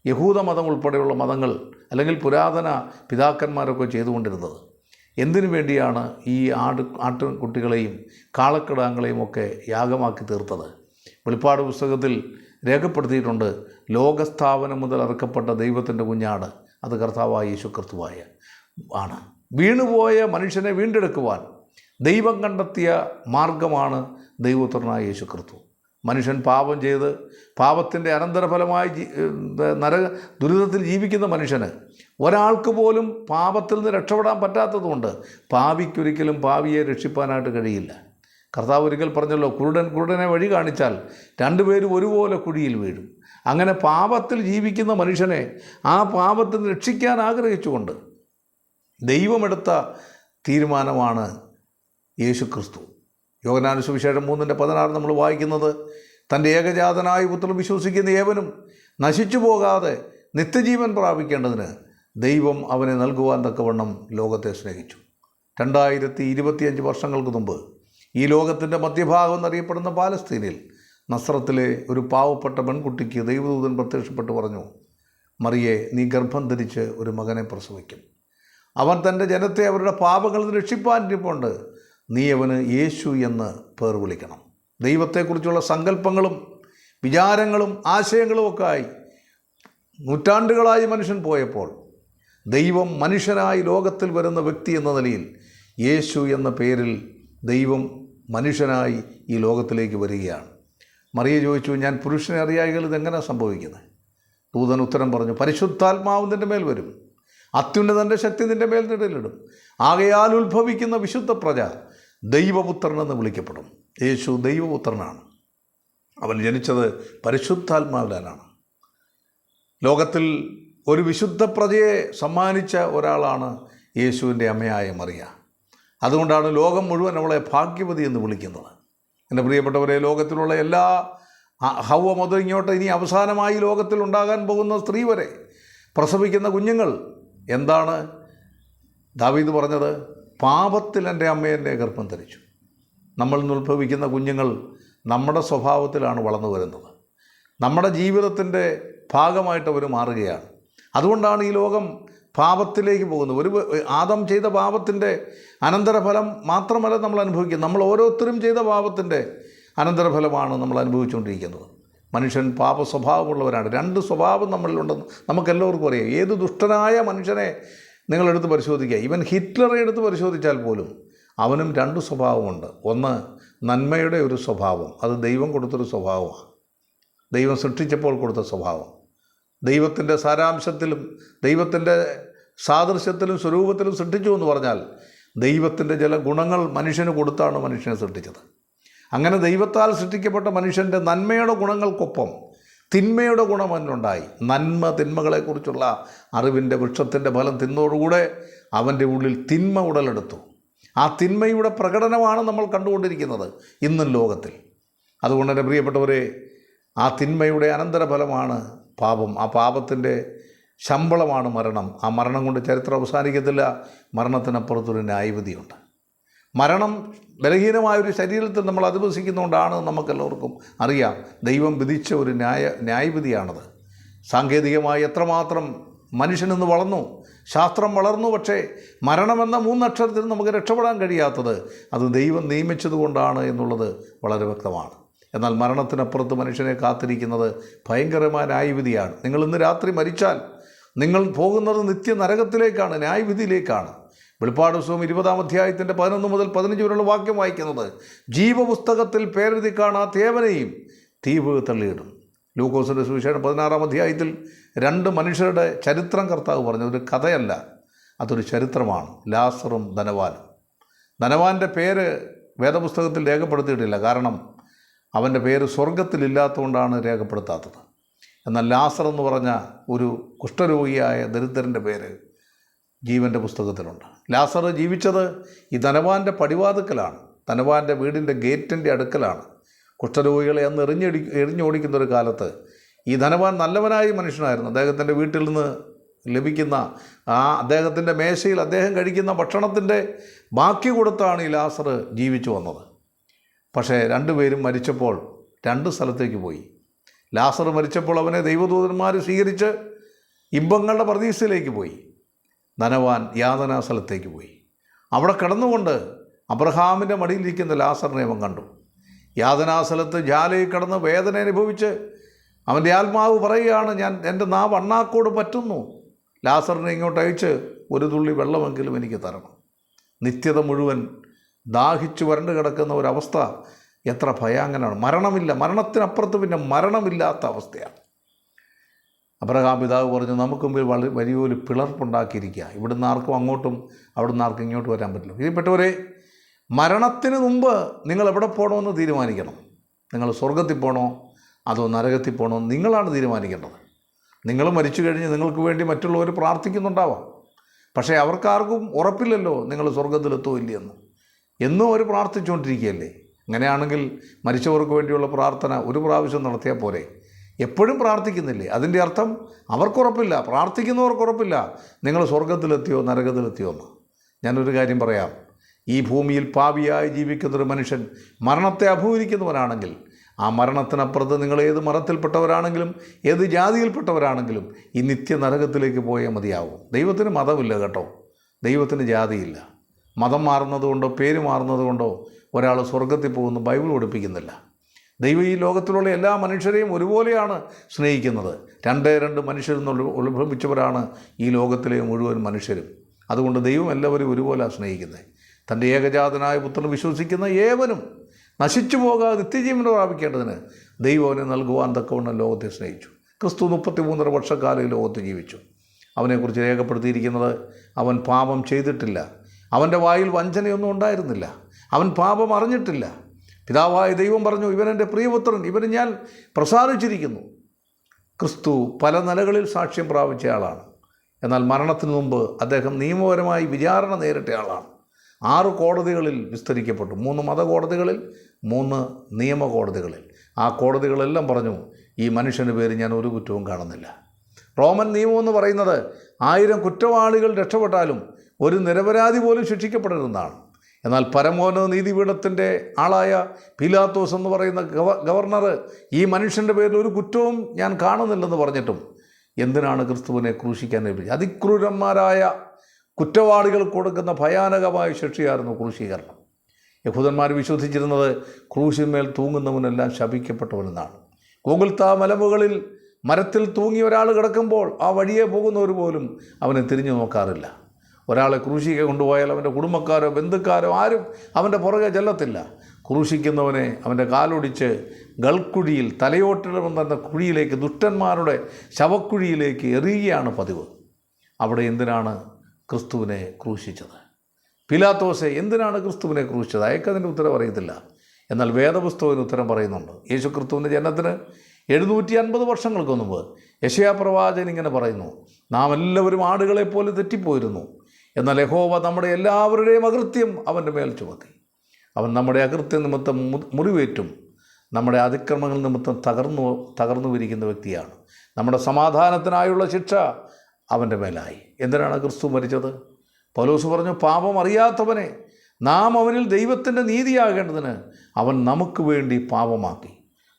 യഹൂദമതം ഉൾപ്പെടെയുള്ള മതങ്ങൾ അല്ലെങ്കിൽ പുരാതന പിതാക്കന്മാരൊക്കെ ചെയ്തുകൊണ്ടിരുന്നത്. എന്തിനു വേണ്ടിയാണ് ഈ ആട്ടുകുട്ടികളെയും കാളക്കിടാങ്ങളെയും ഒക്കെ യാഗമാക്കി തീർത്തത്? വെളിപ്പാട് പുസ്തകത്തിൽ രേഖപ്പെടുത്തിയിട്ടുണ്ട്, ലോകസ്ഥാപനം മുതൽ അറുക്കപ്പെട്ട ദൈവത്തിൻ്റെ കുഞ്ഞാട് അത് കർത്താവായ യേശു ക്രിസ്തുവായ ആണ്. വീണുപോയ മനുഷ്യനെ വീണ്ടെടുക്കുവാൻ ദൈവം കണ്ടെത്തിയ മാർഗമാണ് ദൈവപുത്രനായ യേശു ക്രിസ്തു. മനുഷ്യൻ പാപം ചെയ്ത് പാപത്തിൻ്റെ അനന്തരഫലമായി ദുരിതത്തിൽ ജീവിക്കുന്ന മനുഷ്യന് ഒരാൾക്ക് പോലും പാപത്തിൽ നിന്ന് രക്ഷപ്പെടാൻ പറ്റാത്തതുകൊണ്ട് പാപിക്കൊരിക്കലും പാപിയെ രക്ഷിപ്പാനായിട്ട് കഴിയില്ല. കർത്താവ് ഒരിക്കൽ പറഞ്ഞല്ലോ, കുരുടനെ വഴി കാണിച്ചാൽ 2 പേരും ഒരുപോലെ കുഴിയിൽ വീഴും. അങ്ങനെ പാപത്തിൽ ജീവിക്കുന്ന മനുഷ്യനെ ആ പാപത്തിൽ നിന്ന് രക്ഷിക്കാൻ ആഗ്രഹിച്ചുകൊണ്ട് ദൈവമെടുത്ത തീരുമാനമാണ് യേശു ക്രിസ്തു. യോഹന്നാൻ സുവിശേഷം 3:16 നമ്മൾ വായിക്കുന്നത്, തൻ്റെ ഏകജാതനായ പുത്രൻ വിശ്വസിക്കുന്ന ഏവനും നശിച്ചു പോകാതെ നിത്യജീവൻ പ്രാപിക്കേണ്ടതിന് ദൈവം അവനെ നൽകുവാൻ തക്കവണ്ണം ലോകത്തെ സ്നേഹിച്ചു. 2025 വർഷങ്ങൾക്ക് മുമ്പ് ഈ ലോകത്തിൻ്റെ മധ്യഭാഗം എന്നറിയപ്പെടുന്ന പാലസ്തീനിൽ നസ്രത്തിലെ ഒരു പാവപ്പെട്ട പെൺകുട്ടിക്ക് ദൈവദൂതൻ പ്രത്യക്ഷപ്പെട്ട് പറഞ്ഞു, മറിയെ, നീ ഗർഭം ധരിച്ച് ഒരു മകനെ പ്രസവിക്കും. അവൻ തൻ്റെ ജനത്തെ അവരുടെ പാപങ്ങളിൽ നിന്ന് രക്ഷിപ്പാനിരിപ്പുണ്ട്. നീ അവന് യേശു എന്ന് പേർ വിളിക്കണം. ദൈവത്തെക്കുറിച്ചുള്ള സങ്കല്പങ്ങളും വിചാരങ്ങളും ആശയങ്ങളും ഒക്കെ ആയി നൂറ്റാണ്ടുകളായി മനുഷ്യൻ പോയപ്പോൾ ദൈവം മനുഷ്യനായി ലോകത്തിൽ വരുന്ന വ്യക്തി എന്ന നിലയിൽ യേശു എന്ന പേരിൽ ദൈവം മനുഷ്യനായി ഈ ലോകത്തിലേക്ക് വരികയാണ്. മറിയ ചോദിച്ചു, ഞാൻ പുരുഷനെ അറിയായെങ്കിൽ ഇതെങ്ങനെ സംഭവിക്കുന്നത്? ദൂതൻ ഉത്തരം പറഞ്ഞു, പരിശുദ്ധാത്മാവ് നിൻ്റെ മേൽ വരും, അത്യുന്നതൻ്റെ ശക്തി നിൻ്റെ മേൽ നിഴലിടും. ആകയാൽ ഉത്ഭവിക്കുന്ന വിശുദ്ധ പ്രജ ദൈവപുത്രനെന്ന് വിളിക്കപ്പെടും. യേശു ദൈവപുത്രനാണ്. അവൻ ജനിച്ചത് പരിശുദ്ധാത്മാവിലാണ്. ലോകത്തിൽ ഒരു വിശുദ്ധ പ്രജയെ സമ്മാനിച്ച ഒരാളാണ് യേശുവിൻ്റെ അമ്മയായ മറിയ. അതുകൊണ്ടാണ് ലോകം മുഴുവൻ അവളെ ഭാഗ്യവതി എന്ന് വിളിക്കുന്നത്. എൻ്റെ പ്രിയപ്പെട്ടവരെ, ലോകത്തിലുള്ള എല്ലാ ഹവ്വ മുതൽ ഇങ്ങോട്ട് ഇനി അവസാനമായി ലോകത്തിൽ ഉണ്ടാകാൻ പോകുന്ന സ്ത്രീ വരെ പ്രസവിക്കുന്ന കുഞ്ഞുങ്ങൾ എന്താണ് ദാവീദ് പറഞ്ഞത്? പാപത്തിൽ എൻ്റെ അമ്മ എന്നെ ഗർഭം ധരിച്ചു. നമ്മളിൽ നിന്ന് ഉത്ഭവിക്കുന്ന കുഞ്ഞുങ്ങൾ നമ്മുടെ സ്വഭാവത്തിലാണ് വളർന്നു വരുന്നത്. നമ്മുടെ ജീവിതത്തിൻ്റെ ഭാഗമായിട്ട് അവർ മാറുകയാണ്. അതുകൊണ്ടാണ് ഈ ലോകം പാപത്തിലേക്ക് പോകുന്നത്. ആദം ചെയ്ത പാപത്തിൻ്റെ അനന്തരഫലം മാത്രമല്ല നമ്മൾ അനുഭവിക്കുന്നത്, നമ്മൾ ഓരോരുത്തരും ചെയ്ത പാപത്തിൻ്റെ അനന്തരഫലമാണ് നമ്മൾ അനുഭവിച്ചുകൊണ്ടിരിക്കുന്നത്. മനുഷ്യൻ പാപ സ്വഭാവമുള്ളവരാണ്. രണ്ട് സ്വഭാവം നമ്മളിലുണ്ടെന്ന് നമുക്കെല്ലാവർക്കും അറിയാം. ഏത് ദുഷ്ടനായ മനുഷ്യനെ നിങ്ങളെടുത്ത് പരിശോധിക്കുക, ഈവൻ ഹിറ്റ്ലറെ എടുത്ത് പരിശോധിച്ചാൽ പോലും അവനും രണ്ട് സ്വഭാവമുണ്ട്. ഒന്ന് നന്മയുടെ ഒരു സ്വഭാവം, അത് ദൈവം കൊടുത്തൊരു സ്വഭാവമാണ്, ദൈവം സൃഷ്ടിച്ചപ്പോൾ കൊടുത്ത സ്വഭാവം. ദൈവത്തിൻ്റെ സാരാംശത്തിലും ദൈവത്തിൻ്റെ സാദൃശ്യത്തിലും സ്വരൂപത്തിലും സൃഷ്ടിച്ചു എന്ന് പറഞ്ഞാൽ ദൈവത്തിൻ്റെ ചില ഗുണങ്ങൾ മനുഷ്യന് കൊടുത്താണ് മനുഷ്യനെ സൃഷ്ടിച്ചത്. അങ്ങനെ ദൈവത്താൽ സൃഷ്ടിക്കപ്പെട്ട മനുഷ്യൻ്റെ നന്മയുടെ ഗുണങ്ങൾക്കൊപ്പം തിന്മയുടെ ഗുണം അവനുണ്ടായി. നന്മ തിന്മകളെക്കുറിച്ചുള്ള അറിവിൻ്റെ വൃക്ഷത്തിൻ്റെ ഫലം തിന്നതോടുകൂടെ അവൻ്റെ ഉള്ളിൽ തിന്മ ഉടലെടുത്തു. ആ തിന്മയുടെ പ്രകടനമാണ് നമ്മൾ കണ്ടുകൊണ്ടിരിക്കുന്നത് ഇന്നും ലോകത്തിൽ. അതുകൊണ്ട് തന്നെ പ്രിയപ്പെട്ടവരെ, ആ തിന്മയുടെ അനന്തരഫലമാണ് പാപം. ആ പാപത്തിൻ്റെ ശമ്പളമാണ് മരണം. ആ മരണം കൊണ്ട് ചരിത്രം അവസാനിക്കത്തില്ല. മരണത്തിനപ്പുറത്തൊരു ന്യായവിധിയുണ്ട്. മരണം ബലഹീനമായൊരു ശരീരത്തിൽ നമ്മൾ അധിവസിക്കുന്നതുകൊണ്ടാണ് നമുക്കെല്ലാവർക്കും അറിയാം. ദൈവം വിധിച്ച ഒരു ന്യായവിധിയാണത്. സാങ്കേതികമായി എത്രമാത്രം മനുഷ്യനിന്ന് വളർന്നു, ശാസ്ത്രം വളർന്നു, പക്ഷേ മരണമെന്ന 3 അക്ഷരത്തിൽ നമുക്ക് രക്ഷപ്പെടാൻ കഴിയാത്തത് അത് ദൈവം നിയമിച്ചതുകൊണ്ടാണ് എന്നുള്ളത് വളരെ വ്യക്തമാണ്. എന്നാൽ മരണത്തിനപ്പുറത്ത് മനുഷ്യനെ കാത്തിരിക്കുന്നത് ഭയങ്കരമായ ന്യായവിധിയാണ്. നിങ്ങൾ ഇന്ന് രാത്രി മരിച്ചാൽ നിങ്ങൾ പോകുന്നത് നിത്യ നരകത്തിലേക്കാണ്, ന്യായവിധിയിലേക്കാണ്. വെളിപ്പാട് പുസ്തകം 20-ാം അധ്യായത്തിൻ്റെ 11 മുതൽ 15 വരെയുള്ള വാക്യം വായിക്കുന്നത്, ജീവപുസ്തകത്തിൽ പേരെഴുതി കാണാത്ത ഏവനെയും തീവ് തള്ളിയിടും. ലൂക്കോസിൻ്റെ സുവിശേഷം 16-ാം അധ്യായത്തിൽ 2 മനുഷ്യരുടെ ചരിത്രം കർത്താവ് പറഞ്ഞു. ഒരു കഥയല്ല, അതൊരു ചരിത്രമാണ്. ലാസറും ധനവാനും. ധനവാൻ്റെ പേര് വേദപുസ്തകത്തിൽ രേഖപ്പെടുത്തിയിട്ടില്ല, കാരണം അവൻ്റെ പേര് സ്വർഗത്തിലില്ലാത്തതുകൊണ്ടാണ് രേഖപ്പെടുത്താത്തത്. എന്നാൽ ലാസർ എന്ന് പറഞ്ഞ ഒരു കുഷ്ഠരോഗിയായ ദരിദ്രൻ്റെ പേര് ജീവൻ്റെ പുസ്തകത്തിലുണ്ട്. ലാസർ ജീവിച്ചത് ഈ ധനവാൻ്റെ പടിവാതുക്കലാണ്, ധനവാൻ്റെ വീടിൻ്റെ ഗേറ്റിൻ്റെ അടുക്കലാണ്. കുഷ്ഠരോഗികളെ അന്ന് എറിഞ്ഞോടിക്കുന്ന ഒരു കാലത്ത് ഈ ധനവാൻ നല്ലവനായ മനുഷ്യനായിരുന്നു. അദ്ദേഹത്തിൻ്റെ വീട്ടിൽ നിന്ന് ലഭിക്കുന്ന അദ്ദേഹത്തിൻ്റെ മേശയിൽ അദ്ദേഹം കഴിക്കുന്ന ഭക്ഷണത്തിൻ്റെ ബാക്കി കൊടുത്താണ് ഈ ലാസർ ജീവിച്ചു വന്നത്. പക്ഷേ 2 പേരും മരിച്ചപ്പോൾ 2 സ്ഥലത്തേക്ക് പോയി. ലാസർ മരിച്ചപ്പോൾ അവനെ ദൈവദൂതന്മാർ സ്വീകരിച്ച് ഇമ്പങ്ങളുടെ പ്രതീക്ഷയിലേക്ക് പോയി. ധനവാൻ യാതനാ സ്ഥലത്തേക്ക് പോയി. അവിടെ കിടന്നുകൊണ്ട് അബ്രഹാമിൻ്റെ മടിയിലിരിക്കുന്ന ലാസറിനെ അവൻ കണ്ടു. യാതനാസ്ഥലത്ത് ജാലയിൽ കിടന്ന് വേദന അനുഭവിച്ച് അവൻ്റെ ആത്മാവ് പറയുകയാണ്, എൻ്റെ നാവ് അണ്ണാക്കോട് പറ്റുന്നു, ലാസറിനെ ഇങ്ങോട്ട് അയച്ച് ഒരു തുള്ളി വെള്ളമെങ്കിലും എനിക്ക് തരണം. നിത്യത മുഴുവൻ ദാഹിച്ചു വരണ്ട് കിടക്കുന്ന ഒരവസ്ഥ എത്ര ഭയാനകമാണ്. മരണമില്ല, മരണത്തിനപ്പുറത്ത് പിന്നെ മരണമില്ലാത്ത അവസ്ഥയാണ്. അബ്രഹാം പിതാവ് പറഞ്ഞു, നമുക്ക് മുമ്പിൽ വലിയൊരു പിളർപ്പുണ്ടാക്കിയിരിക്കുക, ഇവിടുന്ന് ആർക്കും അങ്ങോട്ടും അവിടുന്ന് ആർക്കും ഇങ്ങോട്ട് വരാൻ പറ്റില്ല. ഇതിൽപ്പെട്ടവരെ, മരണത്തിന് മുമ്പ് നിങ്ങൾ എവിടെ പോകണമെന്ന് തീരുമാനിക്കണം. നിങ്ങൾ സ്വർഗത്തിൽ പോകണോ അതോ നരകത്തിൽ പോകണോ നിങ്ങളാണ് തീരുമാനിക്കേണ്ടത്. നിങ്ങൾ മരിച്ചു കഴിഞ്ഞ് നിങ്ങൾക്ക് വേണ്ടി മറ്റുള്ളവർ പ്രാർത്ഥിക്കുന്നുണ്ടാവാം, പക്ഷേ അവർക്കാർക്കും ഉറപ്പില്ലല്ലോ നിങ്ങൾ സ്വർഗത്തിലെത്തോ ഇല്ലയെന്ന്. എന്നും അവർ പ്രാർത്ഥിച്ചുകൊണ്ടിരിക്കുകയല്ലേ. അങ്ങനെയാണെങ്കിൽ മരിച്ചവർക്ക് വേണ്ടിയുള്ള പ്രാർത്ഥന ഒരു പ്രാവശ്യം നടത്തിയാൽ പോരെ? എപ്പോഴും പ്രാർത്ഥിക്കുന്നില്ലേ? അതിൻ്റെ അർത്ഥം അവർക്കുറപ്പില്ല, പ്രാർത്ഥിക്കുന്നവർക്കുറപ്പില്ല നിങ്ങൾ സ്വർഗത്തിലെത്തിയോ നരകത്തിലെത്തിയോ എന്ന്. ഞാനൊരു കാര്യം പറയാം, ഈ ഭൂമിയിൽ പാപിയായി ജീവിക്കുന്നൊരു മനുഷ്യൻ മരണത്തെ അഭിമുഖീകരിക്കുന്നവനാണെങ്കിൽ ആ മരണത്തിനപ്പുറത്ത് നിങ്ങൾ ഏത് മതത്തിൽപ്പെട്ടവരാണെങ്കിലും ഏത് ജാതിയിൽപ്പെട്ടവരാണെങ്കിലും ഈ നിത്യ നരകത്തിലേക്ക് പോയേ മതിയാവും. ദൈവത്തിന് മതമില്ല കേട്ടോ, ദൈവത്തിന് ജാതിയില്ല. മതം മാറുന്നതുകൊണ്ടോ പേര് മാറുന്നതുകൊണ്ടോ ഒരാൾ സ്വർഗത്തിൽ പോകുന്നു ബൈബിൾ പഠിപ്പിക്കുന്നില്ല. ദൈവം ഈ ലോകത്തിലുള്ള എല്ലാ മനുഷ്യരെയും ഒരുപോലെയാണ് സ്നേഹിക്കുന്നത്. 2 മനുഷ്യരിൽ നിന്ന് ഉത്ഭവിച്ചവരാണ് ഈ ലോകത്തിലെ മുഴുവൻ മനുഷ്യരും. അതുകൊണ്ട് ദൈവം എല്ലാവരും ഒരുപോലെ സ്നേഹിക്കുന്നത്. തൻ്റെ ഏകജാതനായ പുത്രൻ വിശ്വസിക്കുന്ന ഏവനും നശിച്ചു പോകാതെ നിത്യജീവൻ പ്രാപിക്കേണ്ടതിന് ദൈവം അവനെ നൽകുവാൻ തക്കവണ്ണം ലോകത്തെ സ്നേഹിച്ചു. ക്രിസ്തു 33 വർഷക്കാലം ഈ ലോകത്ത് ജീവിച്ചു. അവനെക്കുറിച്ച് രേഖപ്പെടുത്തിയിരിക്കുന്നത്, അവൻ പാപം ചെയ്തിട്ടില്ല, അവൻ്റെ വായിൽ വഞ്ചനയൊന്നും ഉണ്ടായിരുന്നില്ല, അവൻ പാപം അറിഞ്ഞിട്ടില്ല. പിതാവായ ദൈവം പറഞ്ഞു, ഇവൻ എൻ്റെ പ്രിയപുത്രൻ, ഇവന് ഞാൻ പ്രസാദിച്ചിരിക്കുന്നു. ക്രിസ്തു പല നിലകളിൽ സാക്ഷ്യം പ്രാപിച്ച ആളാണ്. എന്നാൽ മരണത്തിന് മുമ്പ് അദ്ദേഹം നിയമപരമായി വിചാരണ നേരിട്ട ആളാണ്. 6 കോടതികളിൽ വിസ്തരിക്കപ്പെട്ടു. 3 മതകോടതികളിൽ, 3 നിയമകോടതികളിൽ. ആ കോടതികളെല്ലാം പറഞ്ഞു, ഈ മനുഷ്യൻ്റെ പേര് ഞാൻ ഒരു കുറ്റവും കാണുന്നില്ല. റോമൻ നിയമമെന്ന് പറയുന്നത് 1000 കുറ്റവാളികൾ രക്ഷപ്പെട്ടാലും ഒരു നിരപരാധി പോലും ശിക്ഷിക്കപ്പെടരുതെന്നാണ്. എന്നാൽ പരമോന്നത നീതിപീഠത്തിൻ്റെ ആളായ പീലാത്തോസ് എന്ന് പറയുന്ന ഗവർണർ ഈ മനുഷ്യൻ്റെ പേരിൽ ഒരു കുറ്റവും ഞാൻ കാണുന്നില്ലെന്ന് പറഞ്ഞിട്ടും എന്തിനാണ് ക്രിസ്തുവിനെ ക്രൂശിക്കാൻ ഏൽപ്പിച്ചത്? അതിക്രൂരന്മാരായ കുറ്റവാളികൾ കൊടുക്കുന്ന ഭയാനകമായ ശിക്ഷയായിരുന്നു ക്രൂശീകരണം. യഹൂദന്മാർ വിശ്വസിച്ചിരുന്നത് ക്രൂശിന്മേൽ തൂങ്ങുന്നവനെല്ലാം ശപിക്കപ്പെട്ടവനെന്നാണ്. ഗോഗുൽത്താ മലമുകളിൽ മരത്തിൽ തൂങ്ങി ഒരാൾ കിടക്കുമ്പോൾ ആ വഴിയെ പോകുന്നവർ പോലും അവനെ തിരിഞ്ഞു നോക്കാറില്ല. ഒരാളെ ക്രൂശിക്ക് കൊണ്ടുപോയാൽ അവൻ്റെ കുടുംബക്കാരോ ബന്ധുക്കാരോ ആരും അവൻ്റെ പുറകെ ചെല്ലത്തില്ല. ക്രൂശിക്കുന്നവനെ അവൻ്റെ കാലൊടിച്ച് ഗൾക്കുഴിയിൽ, തലയോട്ടിടമെന്ന കുഴിയിലേക്ക്, ദുഷ്ടന്മാരുടെ ശവക്കുഴിയിലേക്ക് എറിയുകയാണ് പതിവ്. അവിടെ എന്തിനാണ് ക്രിസ്തുവിനെ ക്രൂശിച്ചത്? പീലാത്തോസെ എന്തിനാണ് ക്രിസ്തുവിനെ ക്രൂശിച്ചത്? അയക്കതിൻ്റെ ഉത്തരം അറിയത്തില്ല. എന്നാൽ വേദപുസ്തകത്തിന് ഉത്തരം പറയുന്നുണ്ട്. യേശു ക്രിസ്തുവിൻ്റെ ജനനത്തിന് 750 വർഷങ്ങൾക്ക് മുമ്പ് യെശയ്യാ പ്രവാചകൻ ഇങ്ങനെ പറയുന്നു: നാം എല്ലാവരും ആടുകളെപ്പോലെ തെറ്റിപ്പോയിരുന്നു, എന്നാൽ യഹോവ നമ്മുടെ എല്ലാവരുടെയും അകൃത്യം അവൻ്റെ മേൽ ചുമത്തി. അവൻ നമ്മുടെ അകൃത്യം നിമിത്തം മുറിവേറ്റും നമ്മുടെ അതിക്രമങ്ങൾ നിമിത്തം തകർന്നു വിരിക്കുന്ന വ്യക്തിയാണ്. നമ്മുടെ സമാധാനത്തിനായുള്ള ശിക്ഷ അവൻ്റെ മേലായി. എന്തിനാണ് ക്രിസ്തു മരിച്ചത്? പൗലോസ് പറഞ്ഞു, പാപം അറിയാത്തവനെ നാം അവനിൽ ദൈവത്തിൻ്റെ നീതിയാകേണ്ടതിന് അവൻ നമുക്ക് വേണ്ടി പാപമാക്കി.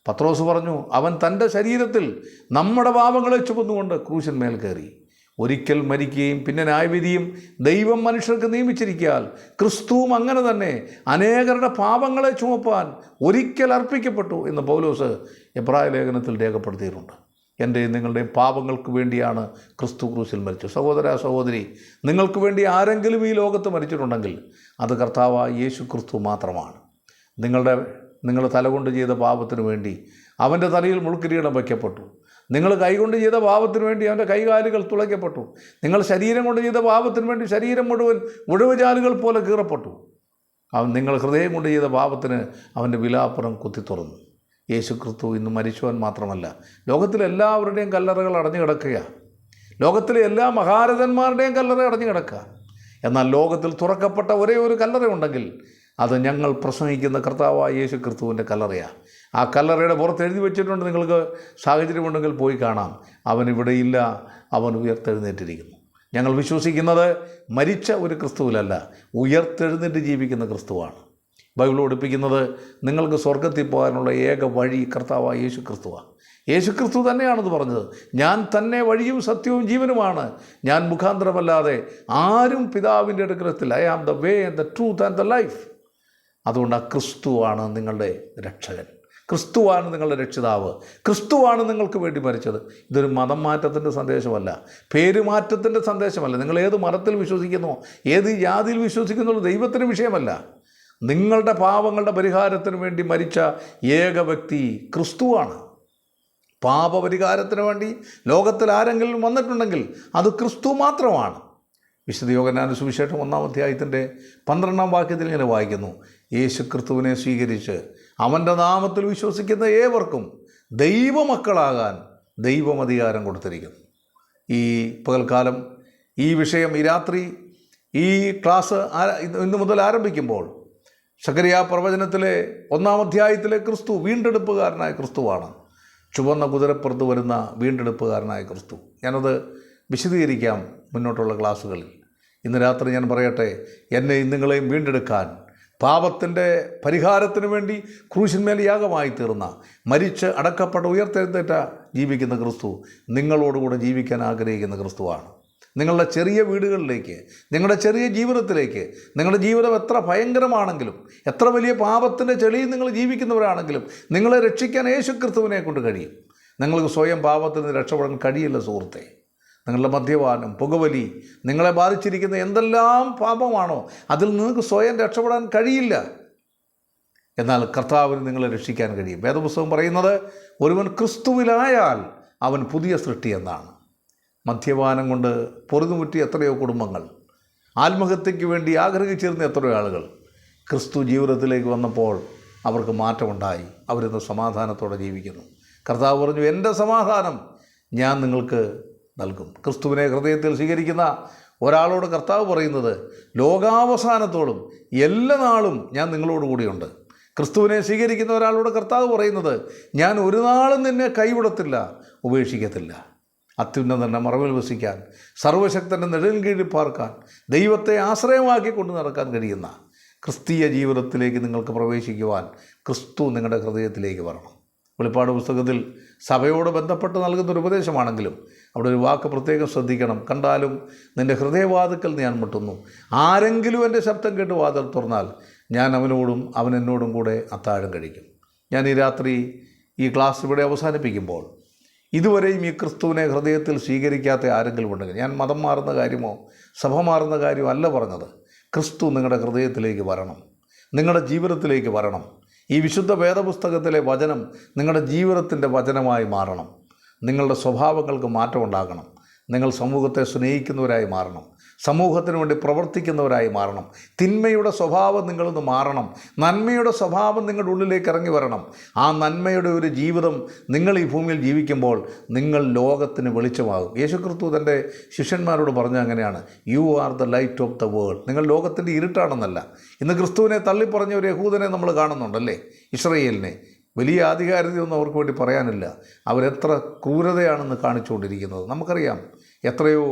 പത്രോസ് പറഞ്ഞു, അവൻ തൻ്റെ ശരീരത്തിൽ നമ്മുടെ പാപങ്ങളെ ചുമന്നുകൊണ്ട് ക്രൂശന്മേൽ കയറി. ഒരിക്കൽ മരിക്കുകയും പിന്നെ ന്യായവിധിയും ദൈവം മനുഷ്യർക്ക് നിയമിച്ചിരിക്കാൻ ക്രിസ്തുവും അങ്ങനെ തന്നെ അനേകരുടെ പാപങ്ങളെ ചുമപ്പാൻ ഒരിക്കൽ അർപ്പിക്കപ്പെട്ടു എന്ന് പൗലോസ് എബ്രായ ലേഖനത്തിൽ രേഖപ്പെടുത്തിയിട്ടുണ്ട്. എൻ്റെയും നിങ്ങളുടെയും പാപങ്ങൾക്ക് വേണ്ടിയാണ് ക്രിസ്തു ക്രൂശിൽ മരിച്ചത്. സഹോദര സഹോദരി, നിങ്ങൾക്ക് വേണ്ടി ആരെങ്കിലും ഈ ലോകത്ത് മരിച്ചിട്ടുണ്ടെങ്കിൽ അത് കർത്താവായ യേശു ക്രിസ്തു മാത്രമാണ്. നിങ്ങൾ തലകൊണ്ട് ചെയ്ത പാപത്തിന് വേണ്ടി അവൻ്റെ തലയിൽ മുൾക്കിരീടം വയ്ക്കപ്പെട്ടു. നിങ്ങൾ കൈകൊണ്ട് ചെയ്ത പാപത്തിന് വേണ്ടി അവൻ്റെ കൈകാലുകൾ തുളയ്ക്കപ്പെട്ടു. നിങ്ങൾ ശരീരം കൊണ്ട് ചെയ്ത പാപത്തിന് വേണ്ടി ശരീരം മുഴുവൻ ഉഴവുചാലുകൾ പോലെ കീറപ്പെട്ടു. നിങ്ങൾ ഹൃദയം കൊണ്ട് ചെയ്ത പാപത്തിന് അവൻ്റെ വിലാപ്പുറം കുത്തി തുറന്നു. യേശു ക്രിസ്തു ഇന്ന് മരിച്ചവൻ മാത്രമല്ല, ലോകത്തിലെ എല്ലാവരുടെയും കല്ലറകൾ അടഞ്ഞു കിടക്കുകയാണ്. ലോകത്തിലെ എല്ലാ മഹാരഥന്മാരുടെയും കല്ലറ അടഞ്ഞു കിടക്കുക. എന്നാൽ ലോകത്തിൽ തുറക്കപ്പെട്ട ഒരേ ഒരു കല്ലറയുണ്ടെങ്കിൽ അത് ഞങ്ങൾ പ്രസംഗിക്കുന്ന കർത്താവായ യേശു ക്രിസ്തുവിൻ്റെ കല്ലറയാണ്. ആ കല്ലറയുടെ പുറത്ത് എഴുതി വെച്ചിട്ടുണ്ട്. നിങ്ങൾക്ക് സാഹചര്യമുണ്ടെങ്കിൽ പോയി കാണാം. അവനിവിടെയില്ല, അവൻ ഉയർത്തെഴുന്നേറ്റിരിക്കുന്നു. ഞങ്ങൾ വിശ്വസിക്കുന്നത് മരിച്ച ഒരു ക്രിസ്തുവിലല്ല, ഉയർത്തെഴുന്നേറ്റ് ജീവിക്കുന്ന ക്രിസ്തുവാണ്. ബൈബിൾ പഠിപ്പിക്കുന്നത് നിങ്ങൾക്ക് സ്വർഗത്തിൽ പോകാനുള്ള ഏക വഴി കർത്താവായ യേശു ക്രിസ്തുവാണ്. യേശു ക്രിസ്തു തന്നെയാണെന്ന് പറഞ്ഞത്. ഞാൻ തന്നെ വഴിയും സത്യവും ജീവനുമാണ്, ഞാൻ മുഖാന്തരമല്ലാതെ ആരും പിതാവിൻ്റെ അടുക്കലെത്തില്ല. I am the way and the truth and the life. അതുകൊണ്ട് ആ ക്രിസ്തുവാണ് നിങ്ങളുടെ രക്ഷകൻ, ക്രിസ്തുവാണ് നിങ്ങളുടെ രക്ഷിതാവ്, ക്രിസ്തുവാണ് നിങ്ങൾക്ക് വേണ്ടി മരിച്ചത്. ഇതൊരു മതം മാറ്റത്തിൻ്റെ സന്ദേശമല്ല, പേരുമാറ്റത്തിൻ്റെ സന്ദേശമല്ല. നിങ്ങൾ ഏത് മതത്തിൽ വിശ്വസിക്കുന്നോ, ഏത് ജാതിയിൽ വിശ്വസിക്കുന്നുള്ള ദൈവത്തിന് വിഷയമല്ല. നിങ്ങളുടെ പാപങ്ങളുടെ പരിഹാരത്തിന് വേണ്ടി മരിച്ച ഏക വ്യക്തി ക്രിസ്തുവാണ്. പാപപരിഹാരത്തിന് വേണ്ടി ലോകത്തിൽ ആരെങ്കിലും വന്നിട്ടുണ്ടെങ്കിൽ അത് ക്രിസ്തു മാത്രമാണ്. വിശുദ്ധ യോഹന്നാന്റെ സുവിശേഷം 1-ാം അധ്യായത്തിൻ്റെ 12-ാം വാക്യത്തിൽ ഇങ്ങനെ വായിക്കുന്നു: യേശു ക്രിസ്തുവിനെ സ്വീകരിച്ച് അവൻ്റെ നാമത്തിൽ വിശ്വസിക്കുന്ന ഏവർക്കും ദൈവമക്കളാകാൻ ദൈവം അധികാരം കൊടുത്തിരിക്കുന്നു. ഈ പകൽക്കാലം ഈ വിഷയം, ഈ രാത്രി ഈ ക്ലാസ് ഇന്നു മുതൽ ആരംഭിക്കുമ്പോൾ സഖറിയാ പ്രവചനത്തിലെ 1-ാം അധ്യായത്തിലെ ക്രിസ്തു വീണ്ടെടുപ്പുകാരനായ ക്രിസ്തുവാണ്. ചുവന്ന കുതിരപ്പുറത്ത് വരുന്ന വീണ്ടെടുപ്പുകാരനായ ക്രിസ്തു. ഞാനത് വിശദീകരിക്കാം മുന്നോട്ടുള്ള ക്ലാസ്സുകളിൽ. ഇന്ന് രാത്രി ഞാൻ പറയട്ടെ, എന്നെയും നിങ്ങളെയും വീണ്ടെടുക്കാൻ, പാപത്തിൻ്റെ പരിഹാരത്തിന് വേണ്ടി ക്രൂശിന്മേൽ യാഗമായി തീർന്ന, മരിച്ച് അടക്കപ്പെട്ട ഉയർത്തെഴുന്നേറ്റ ജീവിക്കുന്ന ക്രിസ്തു നിങ്ങളോടുകൂടെ ജീവിക്കാൻ ആഗ്രഹിക്കുന്ന ക്രിസ്തുവാണ്. നിങ്ങളുടെ ചെറിയ വീടുകളിലേക്ക്, നിങ്ങളുടെ ചെറിയ ജീവിതത്തിലേക്ക്, നിങ്ങളുടെ ജീവിതം എത്ര ഭയങ്കരമാണെങ്കിലും, എത്ര വലിയ പാപത്തിൻ്റെ ചെളിയിൽ നിങ്ങൾ ജീവിക്കുന്നവരാണെങ്കിലും നിങ്ങളെ രക്ഷിക്കാൻ യേശു ക്രിസ്തുവിനെ കൊണ്ട് കഴിയും. നിങ്ങൾക്ക് സ്വയം പാപത്തിൽ നിന്ന് രക്ഷപ്പെടാൻ കഴിയില്ല സുഹൃത്തെ. നിങ്ങളുടെ മദ്യപാനം, പുകവലി, നിങ്ങളെ ബാധിച്ചിരിക്കുന്ന എന്തെല്ലാം പാപമാണോ അതിൽ നിങ്ങൾക്ക് സ്വയം രക്ഷപ്പെടാൻ കഴിയില്ല. എന്നാൽ കർത്താവിന് നിങ്ങളെ രക്ഷിക്കാൻ കഴിയും. വേദപുസ്തകം പറയുന്നത് ഒരുവൻ ക്രിസ്തുവിലായാൽ അവൻ പുതിയ സൃഷ്ടി എന്നാണ്. മദ്യപാനം കൊണ്ട് പൊറുതുമുറ്റിയ എത്രയോ കുടുംബങ്ങൾ, ആത്മഹത്യയ്ക്ക് വേണ്ടി ആഗ്രഹിച്ചിരുന്ന എത്രയോ ആളുകൾ ക്രിസ്തു ജീവിതത്തിലേക്ക് വന്നപ്പോൾ അവർക്ക് മാറ്റമുണ്ടായി. അവരിന്ന് സമാധാനത്തോടെ ജീവിക്കുന്നു. കർത്താവ് പറഞ്ഞു, എൻ്റെ സമാധാനം ഞാൻ നിങ്ങൾക്ക് നൽകും. ക്രിസ്തുവിനെ ഹൃദയത്തിൽ സ്വീകരിക്കുന്ന ഒരാളോട് കർത്താവ് പറയുന്നത്, ലോകാവസാനത്തോളം എല്ലാ നാളും ഞാൻ നിങ്ങളോട് കൂടിയുണ്ട്. ക്രിസ്തുവിനെ സ്വീകരിക്കുന്ന ഒരാളോട് കർത്താവ് പറയുന്നത്, ഞാൻ ഒരു നാളും നിന്നെ കൈവിടത്തില്ല, ഉപേക്ഷിക്കത്തില്ല. അത്യുന്നതൻ്റെ മറവിൽ വസിക്കാൻ, സർവശക്തൻ്റെ നിഴലിൻ കീഴിൽ പാർക്കാൻ, ദൈവത്തെ ആശ്രയമാക്കി കൊണ്ട് നടക്കാൻ കഴിയുന്ന, ക്രിസ്തീയ ജീവിതത്തിലേക്ക് നിങ്ങൾക്ക് പ്രവേശിക്കുവാൻ ക്രിസ്തു നിങ്ങളുടെ ഹൃദയത്തിലേക്ക് വരണം. വെളിപ്പാട് പുസ്തകത്തിൽ സഭയോട് ബന്ധപ്പെട്ട് നൽകുന്നൊരു ഉപദേശമാണെങ്കിലും അവിടെ ഒരു വാക്ക് പ്രത്യേകം ശ്രദ്ധിക്കണം. കണ്ടാലും നിൻ്റെ ഹൃദയവാതിക്കൽ ഞാൻ മുട്ടുന്നു, ആരെങ്കിലും എൻ്റെ ശബ്ദം കേട്ട് വാതിൽ തുറന്നാൽ ഞാൻ അവനോടും അവൻ എന്നോടും കൂടെ അത്താഴം കഴിക്കും. ഞാൻ ഈ രാത്രി ഈ ക്ലാസ് ഇവിടെ അവസാനിപ്പിക്കുമ്പോൾ ഇതുവരെയും ഈ ക്രിസ്തുവിനെ ഹൃദയത്തിൽ സ്വീകരിക്കാത്ത ആരെങ്കിലും ഉണ്ടെങ്കിൽ, ഞാൻ മതം മാറുന്ന കാര്യമോ സഭ മാറുന്ന കാര്യമോ അല്ല പറഞ്ഞത്, ക്രിസ്തു നിങ്ങളുടെ ഹൃദയത്തിലേക്ക് വരണം, നിങ്ങളുടെ ജീവിതത്തിലേക്ക് വരണം. ഈ വിശുദ്ധ വേദപുസ്തകത്തിലെ വചനം നിങ്ങളുടെ ജീവിതത്തിൻ്റെ വചനമായി മാറണം. നിങ്ങളുടെ സ്വഭാവങ്ങൾക്ക് മാറ്റമുണ്ടാകണം. നിങ്ങൾ സമൂഹത്തെ സ്നേഹിക്കുന്നവരായി മാറണം, സമൂഹത്തിന് വേണ്ടി പ്രവർത്തിക്കുന്നവരായി മാറണം. തിന്മയുടെ സ്വഭാവം നിങ്ങളൊന്ന് മാറണം, നന്മയുടെ സ്വഭാവം നിങ്ങളുടെ ഉള്ളിലേക്ക് ഇറങ്ങി വരണം. ആ നന്മയുടെ ഒരു ജീവിതം നിങ്ങൾ ഈ ഭൂമിയിൽ ജീവിക്കുമ്പോൾ നിങ്ങൾ ലോകത്തിന് വെളിച്ചമാകും. യേശുക്രിസ്തു തൻ്റെ ശിഷ്യന്മാരോട് പറഞ്ഞ അങ്ങനെയാണ്, you are the light of the world. നിങ്ങൾ ലോകത്തിൻ്റെ ഇരുട്ടാണെന്നല്ല. ഇന്ന് ക്രിസ്തുവിനെ തള്ളിപ്പറഞ്ഞ ഒരു യഹൂദനെ നമ്മൾ കാണുന്നുണ്ടല്ലേ, ഇസ്രായേലിനെ. വലിയ ആധികാരികതയൊന്നും അവർക്ക് വേണ്ടി പറയാനില്ല. അവരെത്ര ക്രൂരതയാണെന്ന് കാണിച്ചുകൊണ്ടിരിക്കുന്നത് നമുക്കറിയാം. എത്രയോ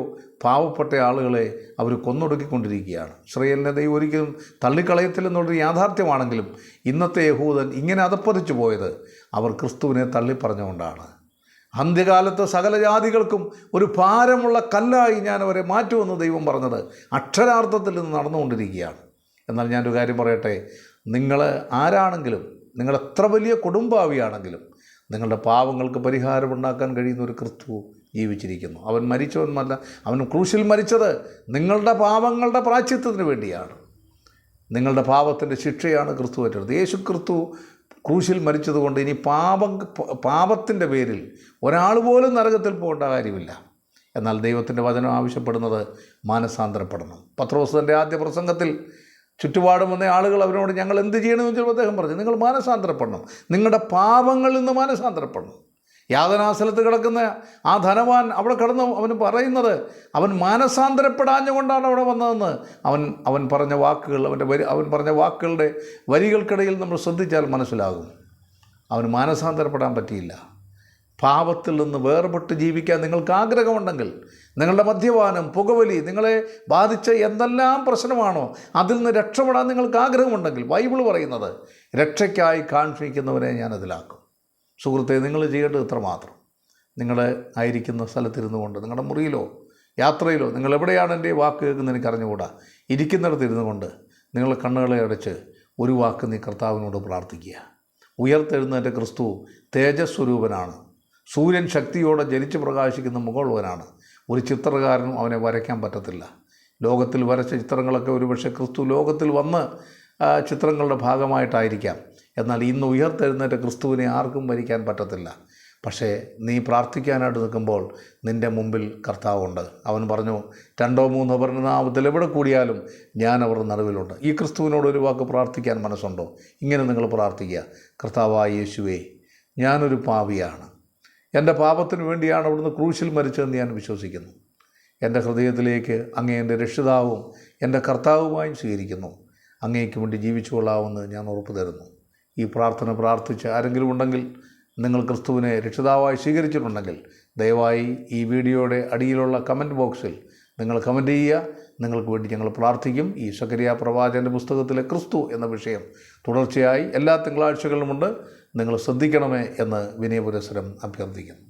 പാവപ്പെട്ട ആളുകളെ അവർ കൊന്നൊടുക്കിക്കൊണ്ടിരിക്കുകയാണ്. ഇസ്രായേലിനെ ദൈവം ഒരിക്കലും തള്ളിക്കളയത്തില്ലെന്നുള്ളൊരു യാഥാർത്ഥ്യമാണെങ്കിലും ഇന്നത്തെ യഹൂദൻ ഇങ്ങനെ അധപ്പതിച്ചു പോയത് അവർ ക്രിസ്തുവിനെ തള്ളിപ്പറഞ്ഞുകൊണ്ടാണ്. അന്ത്യകാലത്ത് സകല ജാതികൾക്കും ഒരു ഭാരമുള്ള കല്ലായി ഞാൻ അവരെ മാറ്റുമെന്ന് ദൈവം പറഞ്ഞത് അക്ഷരാർത്ഥത്തിൽ നിന്ന് നടന്നുകൊണ്ടിരിക്കുകയാണ്. എന്നാൽ ഞാനൊരു കാര്യം പറയട്ടെ, നിങ്ങൾ ആരാണെങ്കിലും, നിങ്ങൾ എത്ര വലിയ കുടുംബാവിയാണെങ്കിലും നിങ്ങളുടെ പാവങ്ങൾക്ക് പരിഹാരമുണ്ടാക്കാൻ കഴിയുന്ന ഒരു ക്രിസ്തു ജീവിച്ചിരിക്കുന്നു. അവൻ മരിച്ചവനല്ല, അവൻ ക്രൂശിൽ മരിച്ചത് നിങ്ങളുടെ പാവങ്ങളുടെ പ്രായശ്ചിത്തത്തിന് വേണ്ടിയാണ്. നിങ്ങളുടെ പാപത്തിൻ്റെ ശിക്ഷയാണ് ക്രിസ്തു ഏറ്റെടുത്തത്. യേശു ക്രിസ്തു ക്രൂശിൽ മരിച്ചതുകൊണ്ട് ഇനി പാപത്തിൻ്റെ പേരിൽ ഒരാൾ പോലും നരകത്തിൽ പോകേണ്ട കാര്യമില്ല. എന്നാൽ ദൈവത്തിൻ്റെ വചനം ആവശ്യപ്പെടുന്നത് മാനസാന്തരപ്പെടണം. പത്രോസ് തൻ്റെ ആദ്യ പ്രസംഗത്തിൽ ചുറ്റുപാടും വന്ന ആളുകൾ അവരോട് ഞങ്ങൾ എന്ത് ചെയ്യണമെന്ന് ചോദിച്ചപ്പോൾ അദ്ദേഹം പറഞ്ഞു, നിങ്ങൾ മാനസാന്തരപ്പെടണം, നിങ്ങളുടെ പാപങ്ങളിൽ നിന്ന് മാനസാന്തരപ്പെടണം. യാതനാസ്ഥലത്ത് കിടക്കുന്ന ആ ധനവാൻ അവിടെ കിടന്ന് അവന് പറയുന്നത് അവൻ മാനസാന്തരപ്പെടാഞ്ഞുകൊണ്ടാണ് അവിടെ വന്നതെന്ന് അവൻ പറഞ്ഞ വാക്കുകൾ, അവൻ പറഞ്ഞ വാക്കുകളുടെ വരികൾക്കിടയിൽ നമ്മൾ ശ്രദ്ധിച്ചാൽ മനസ്സിലാകും. അവന് മാനസാന്തരപ്പെടാൻ പറ്റിയില്ല. പാപത്തിൽ നിന്ന് വേർപെട്ട് ജീവിക്കാൻ നിങ്ങൾക്ക് ആഗ്രഹമുണ്ടെങ്കിൽ, നിങ്ങളുടെ മദ്യപാനം, പുകവലി നിങ്ങളെ ബാധിച്ച എന്തെല്ലാം പ്രശ്നമാണോ അതിൽ നിന്ന് രക്ഷപ്പെടാൻ നിങ്ങൾക്ക് ആഗ്രഹമുണ്ടെങ്കിൽ, ബൈബിൾ പറയുന്നത് രക്ഷയ്ക്കായി കാക്ഷിക്കുന്നവരെ ഞാൻ അതിലാക്കും. സുഹൃത്തെ, നിങ്ങൾ ചെയ്യേണ്ടത് ഇത്രമാത്രം. നിങ്ങൾ ആയിരിക്കുന്ന സ്ഥലത്തിരുന്നു കൊണ്ട്, നിങ്ങളുടെ മുറിയിലോ യാത്രയിലോ, നിങ്ങൾ എവിടെയാണ് എൻ്റെ വാക്ക് കേൾക്കുന്നത് എനിക്ക് അറിഞ്ഞുകൂടാ, ഇരിക്കുന്നിടത്തിരുന്നു കൊണ്ട് നിങ്ങൾ കണ്ണുകളെ അടച്ച് ഒരു വാക്ക് നീ കർത്താവിനോട് പ്രാർത്ഥിക്കുക. ഉയർത്തെഴുന്നേറ്റ ക്രിസ്തു തേജസ്വരൂപനാണ്. സൂര്യൻ ശക്തിയോടെ ജനിച്ച് പ്രകാശിക്കുന്ന മുകളുള്ളവനാണ്. ഒരു ചിത്രകാരനും അവനെ വരയ്ക്കാൻ പറ്റത്തില്ല. ലോകത്തിൽ വരച്ച ചിത്രങ്ങളൊക്കെ ഒരുപക്ഷെ ക്രിസ്തു ലോകത്തിൽ വന്ന് ചിത്രങ്ങളുടെ ഭാഗമായിട്ടായിരിക്കാം. എന്നാൽ ഇന്ന് ഉയർത്തെഴുന്നേറ്റ ക്രിസ്തുവിനെ ആർക്കും വരിക്കാൻ പറ്റത്തില്ല. പക്ഷേ നീ പ്രാർത്ഥിക്കാനായിട്ട് നിൽക്കുമ്പോൾ നിൻ്റെ മുമ്പിൽ കർത്താവുണ്ട്. അവൻ പറഞ്ഞു, 2-3 പേരുടെ നാമത്തിൽ എവിടെ കൂടിയാലും ഞാൻ അവരുടെ നടുവിലുണ്ട്. ഈ ക്രിസ്തുവിനോട് ഒരു വാക്ക് പ്രാർത്ഥിക്കാൻ മനസ്സുണ്ടോ? ഇങ്ങനെ നിങ്ങൾ പ്രാർത്ഥിക്കുക, കർത്താവായ യേശുവേ, ഞാനൊരു പാപിയാണ്, എൻ്റെ പാപത്തിന് വേണ്ടിയാണ് അവിടുന്ന് ക്രൂശിൽ മരിച്ചതെന്ന് ഞാൻ വിശ്വസിക്കുന്നു. എൻ്റെ ഹൃദയത്തിലേക്ക് അങ്ങേ എൻ്റെ രക്ഷിതാവും എൻ്റെ കർത്താവുമായും സ്വീകരിക്കുന്നു. അങ്ങേക്ക് വേണ്ടി ജീവിച്ചു കൊള്ളാമെന്ന് ഞാൻ ഉറപ്പ് തരുന്നു. ഈ പ്രാർത്ഥന പ്രാർത്ഥിച്ച് ആരെങ്കിലും ഉണ്ടെങ്കിൽ, നിങ്ങൾ ക്രിസ്തുവിനെ രക്ഷിതാവായി സ്വീകരിച്ചിട്ടുണ്ടെങ്കിൽ, ദയവായി ഈ വീഡിയോയുടെ അടിയിലുള്ള കമൻറ്റ് ബോക്സിൽ നിങ്ങൾ കമൻറ്റ് ചെയ്യുക. നിങ്ങൾക്ക് വേണ്ടി ഞങ്ങൾ പ്രാർത്ഥിക്കും. ഈ സക്കറിയ പ്രവാചകൻ്റെ പുസ്തകത്തിലെ ക്രിസ്തു എന്ന വിഷയം തുടർച്ചയായി എല്ലാ തിങ്കളാഴ്ചകളിലുമുണ്ട്. നിങ്ങൾ ശ്രദ്ധിക്കണമേ എന്ന് വിനയപുരസ്സരം അഭ്യർത്ഥിക്കുന്നു.